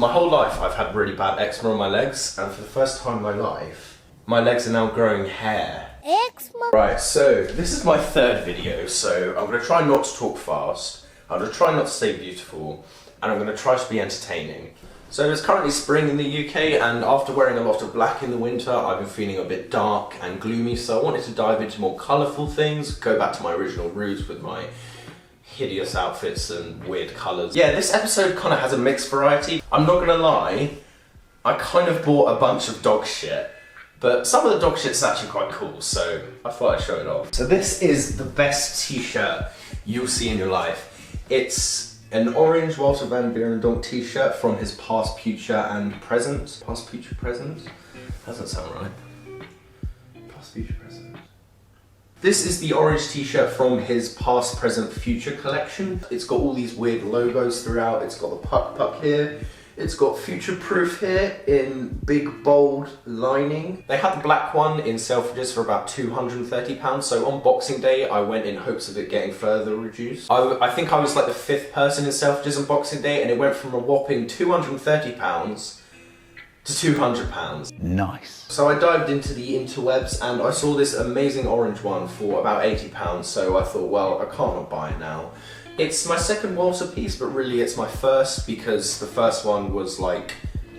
My whole life I've had really bad eczema on my legs, and for the first time in my life, my legs are now growing hair. Eczema? Right, so this is my third video, so I'm going to try not to talk fast, I'm going to try not to stay beautiful, and I'm going to try to be entertaining. So it's currently spring in the UK, and after wearing a lot of black in the winter, I've been feeling a bit dark and gloomy, so I wanted to dive into more colourful things, go back to my original roots with my hideous outfits and weird colours. Yeah, this episode kind of has a mixed variety. I'm not gonna lie, I kind of bought a bunch of dog shit, but some of the dog shit's actually quite cool, so I thought I'd show it off. So this is the best t-shirt you'll see in your life. It's an orange Walter van Beirendonck t-shirt from his past, future and present. Past, future, present? Doesn't sound right. Past, future, present. This is the orange t-shirt from his past, present, future collection. It's got all these weird logos throughout. It's got the puck here. It's got future proof here in big bold lining. They had the black one in Selfridges for about £230, so on Boxing Day I went in hopes of it getting further reduced. I think I was like the 5th person in Selfridges on Boxing Day, and it went from a whopping £230 to £200. Nice. So I dived into the interwebs and I saw this amazing orange one for about £80, so I thought, well, I can't not buy it now. It's my second Walter piece, but really it's my first because the first one was like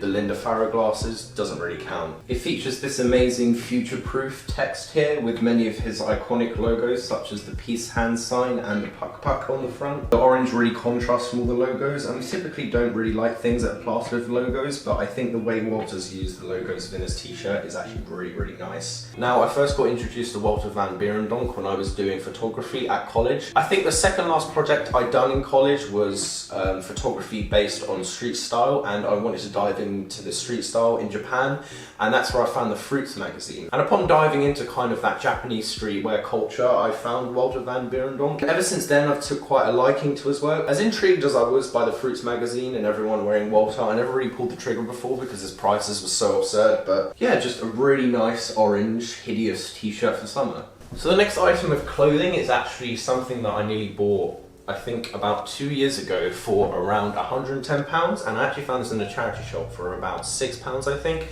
the Linda Farrow glasses, doesn't really count. It features this amazing future-proof text here with many of his iconic logos such as the peace hand sign and the puck on the front. The orange really contrasts from all the logos, and we typically don't really like things that are plastered with logos, but I think the way Walter's used the logos within his t-shirt is actually really, really nice. Now, I first got introduced to Walter van Beirendonck when I was doing photography at college. I think the second last project I'd done in college was photography based on street style, and I wanted to dive into the street style in Japan, and that's where I found the Fruits magazine. And upon diving into kind of that Japanese streetwear culture, I found Walter van Beirendonck. Ever since then, I've took quite a liking to his work. As intrigued as I was by the Fruits magazine and everyone wearing Walter, I never really pulled the trigger before because his prices were so absurd, but yeah, just a really nice orange, hideous t-shirt for summer. So the next item of clothing is actually something that I nearly bought I think about 2 years ago for around £110, and I actually found this in a charity shop for about £6 I think.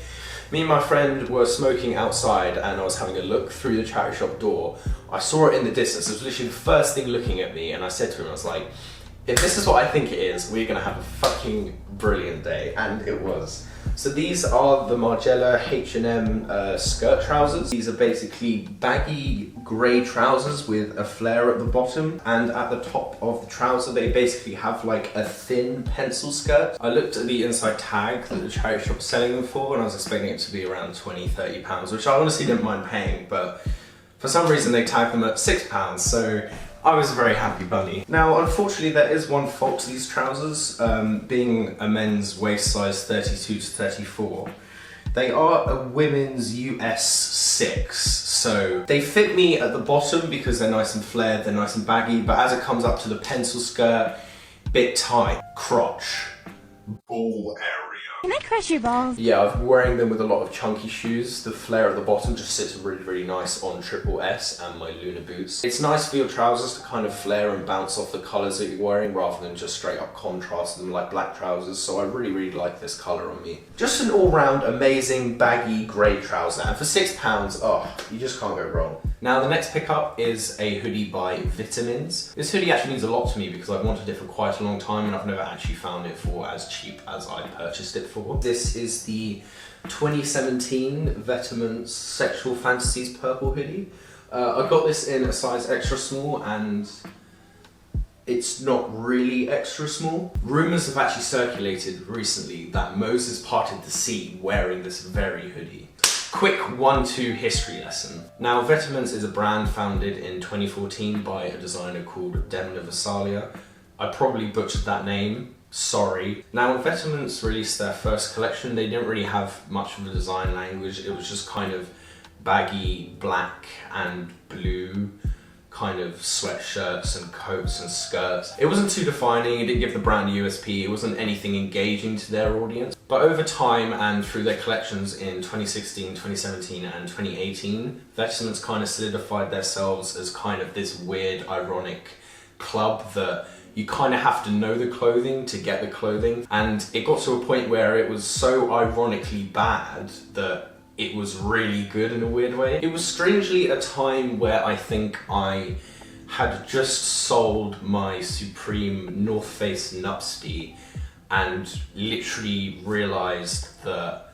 Me and my friend were smoking outside and I was having a look through the charity shop door. I saw it in the distance, it was literally the first thing looking at me, and I said to him, I was like, if this is what I think it is, we're gonna have a fucking brilliant day, and it was. So these are the Margiela H&M skirt trousers. These are basically baggy grey trousers with a flare at the bottom, and at the top of the trouser they basically have like a thin pencil skirt. I looked at the inside tag that the charity shop was selling them for, and I was expecting it to be around £20–30, which I honestly didn't mind paying, but for some reason they tagged them at £6, so I was a very happy bunny. Now, unfortunately, there is one fault to these trousers, being a men's waist size 32 to 34. They are a women's US 6, so they fit me at the bottom because they're nice and flared, they're nice and baggy, but as it comes up to the pencil skirt, bit tight, crotch, ball area. Can I crush your balls? Yeah, I've been wearing them with a lot of chunky shoes. The flare at the bottom just sits really, really nice on Triple S and my Luna boots. It's nice for your trousers to kind of flare and bounce off the colours that you're wearing rather than just straight up contrast them like black trousers, so I really, really like this colour on me. Just an all-round amazing baggy grey trouser, and for £6, oh, you just can't go wrong. Now the next pickup is a hoodie by Vitamins. This hoodie actually means a lot to me because I've wanted it for quite a long time and I've never actually found it for as cheap as I purchased it for. This is the 2017 Vitamins Sexual Fantasies purple hoodie. I got this in a size extra small and it's not really extra small. Rumours have actually circulated recently that Moses parted the sea wearing this very hoodie. Quick 1-2 history lesson. Now, Vitamins is a brand founded in 2014 by a designer called Demna Vasalia. I probably butchered that name, sorry. Now, when Vitamins released their first collection, they didn't really have much of a design language. It was just kind of baggy black and blue kind of sweatshirts and coats and skirts. It wasn't too defining, it didn't give the brand a USP, it wasn't anything engaging to their audience. But over time and through their collections in 2016, 2017 and 2018, Vitamins kind of solidified themselves as kind of this weird, ironic club that you kind of have to know the clothing to get the clothing. And it got to a point where it was so ironically bad that it was really good in a weird way. It was strangely a time where I think I had just sold my Supreme North Face Nupsty and literally realized that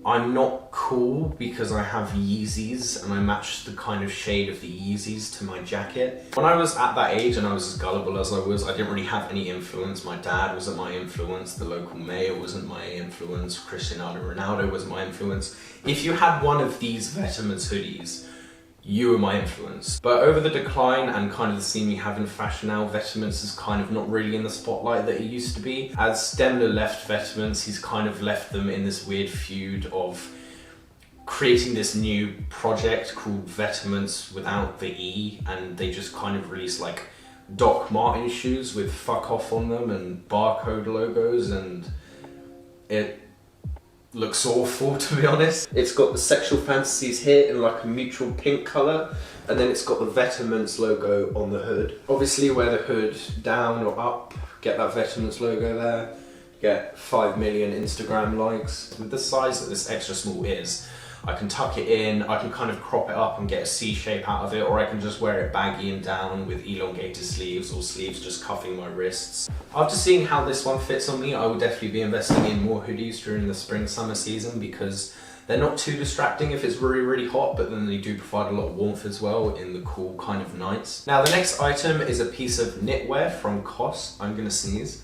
I'm not cool because I have Yeezys and I match the kind of shade of the Yeezys to my jacket. When I was at that age and I was as gullible as I was, I didn't really have any influence. My dad wasn't my influence, the local mayor wasn't my influence, Cristiano Ronaldo wasn't my influence. If you had one of these Vetements hoodies, you were my influence. But over the decline and kind of the scene we have in fashion now, Vetements is kind of not really in the spotlight that it used to be. As Demna left Vetements, he's kind of left them in this weird feud of creating this new project called Vetements without the E, and they just kind of released like Doc Martens shoes with fuck off on them and barcode logos, and it looks awful, to be honest. It's got the Sexual Fantasies here in like a mutual pink colour, and then it's got the Vetements logo on the hood. Obviously wear the hood down or up, get that Vetements logo there, get 5 million Instagram likes. With the size that this extra small is, I can tuck it in, I can kind of crop it up and get a C shape out of it, or I can just wear it baggy and down with elongated sleeves or sleeves just cuffing my wrists. After seeing how this one fits on me, I will definitely be investing in more hoodies during the spring-summer season because they're not too distracting if it's really, really hot, but then they do provide a lot of warmth as well in the cool kind of nights. Now the next item is a piece of knitwear from COS. I'm gonna sneeze.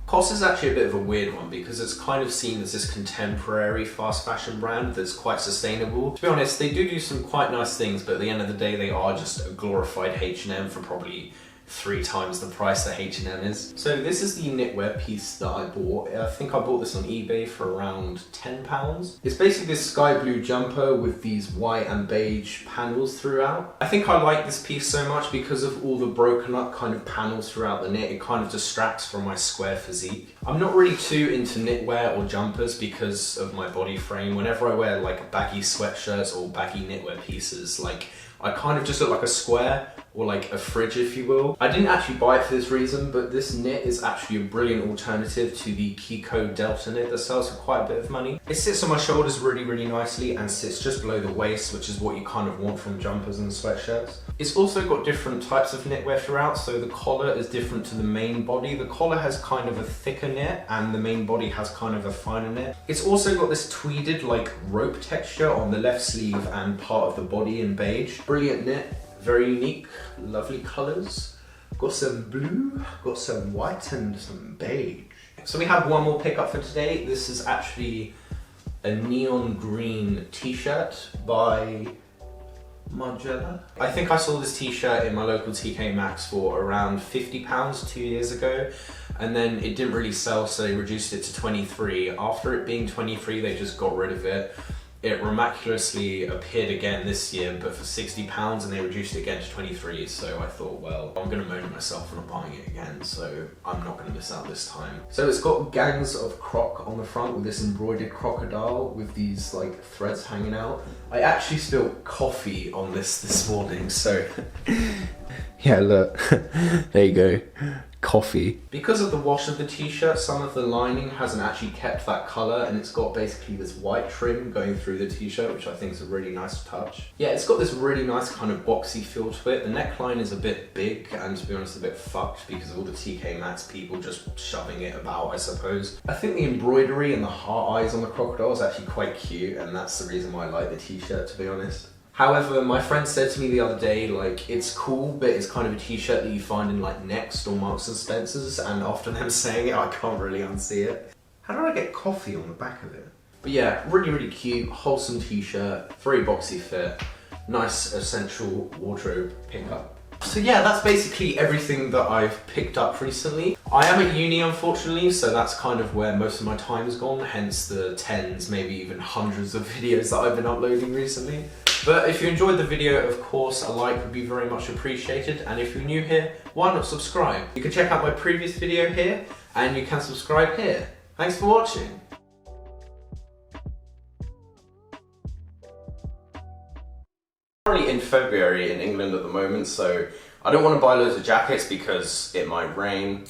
COS is actually a bit of a weird one because it's kind of seen as this contemporary fast fashion brand that's quite sustainable. To be honest, they do some quite nice things, but at the end of the day, they are just a glorified H&M for probably 3 times the price that H&M is. So this is the knitwear piece that I bought. I think I bought this on eBay for around £10. It's basically this sky blue jumper with these white and beige panels throughout. I think I like this piece so much because of all the broken up kind of panels throughout the knit. It kind of distracts from my square physique. I'm not really too into knitwear or jumpers because of my body frame. Whenever I wear like baggy sweatshirts or baggy knitwear pieces, like I kind of just look like a square or like a fridge, if you will. I didn't actually buy it for this reason, but this knit is actually a brilliant alternative to the Kiko Delta knit that sells for quite a bit of money. It sits on my shoulders really, really nicely and sits just below the waist, which is what you kind of want from jumpers and sweatshirts. It's also got different types of knitwear throughout, so the collar is different to the main body. The collar has kind of a thicker knit and the main body has kind of a finer knit. It's also got this tweeded like rope texture on the left sleeve and part of the body in beige. Brilliant knit, very unique, lovely colours. Got some blue, got some white and some beige. So we have one more pickup for today. This is actually a neon green t-shirt by Margiela. I think I saw this t-shirt in my local TK Maxx for around £50 2 years ago, and then it didn't really sell, so they reduced it to 23. After it being 23, they just got rid of it. It miraculously appeared again this year, but for £60, and they reduced it again to 23. So I thought, well, I'm gonna moan at myself for not buying it again, so I'm not gonna miss out this time. So it's got gangs of croc on the front with this embroidered crocodile with these like threads hanging out. I actually spilled coffee on this morning, so yeah, look, there you go. Coffee. Because of the wash of the t-shirt, some of the lining hasn't actually kept that colour, and it's got basically this white trim going through the t-shirt, which I think is a really nice touch. Yeah, it's got this really nice kind of boxy feel to it. The neckline is a bit big and, to be honest, a bit fucked because of all the TK Maxx people just shoving it about, I suppose. I think the embroidery and the heart eyes on the crocodile is actually quite cute, and that's the reason why I like the t-shirt, to be honest. However, my friend said to me the other day, like, it's cool, but it's kind of a t-shirt that you find in like Next or Marks and Spencer's, and after them saying it, I can't really unsee it. How did I get coffee on the back of it? But yeah, really, really cute, wholesome t-shirt, very boxy fit, nice essential wardrobe pickup. So yeah, that's basically everything that I've picked up recently. I am at uni, unfortunately, so that's kind of where most of my time has gone, hence the tens, maybe even hundreds of videos that I've been uploading recently. But if you enjoyed the video, of course, a like would be very much appreciated. And if you're new here, why not subscribe? You can check out my previous video here, and you can subscribe here. Thanks for watching. currently in February in England at the moment, so I don't want to buy loads of jackets because it might rain.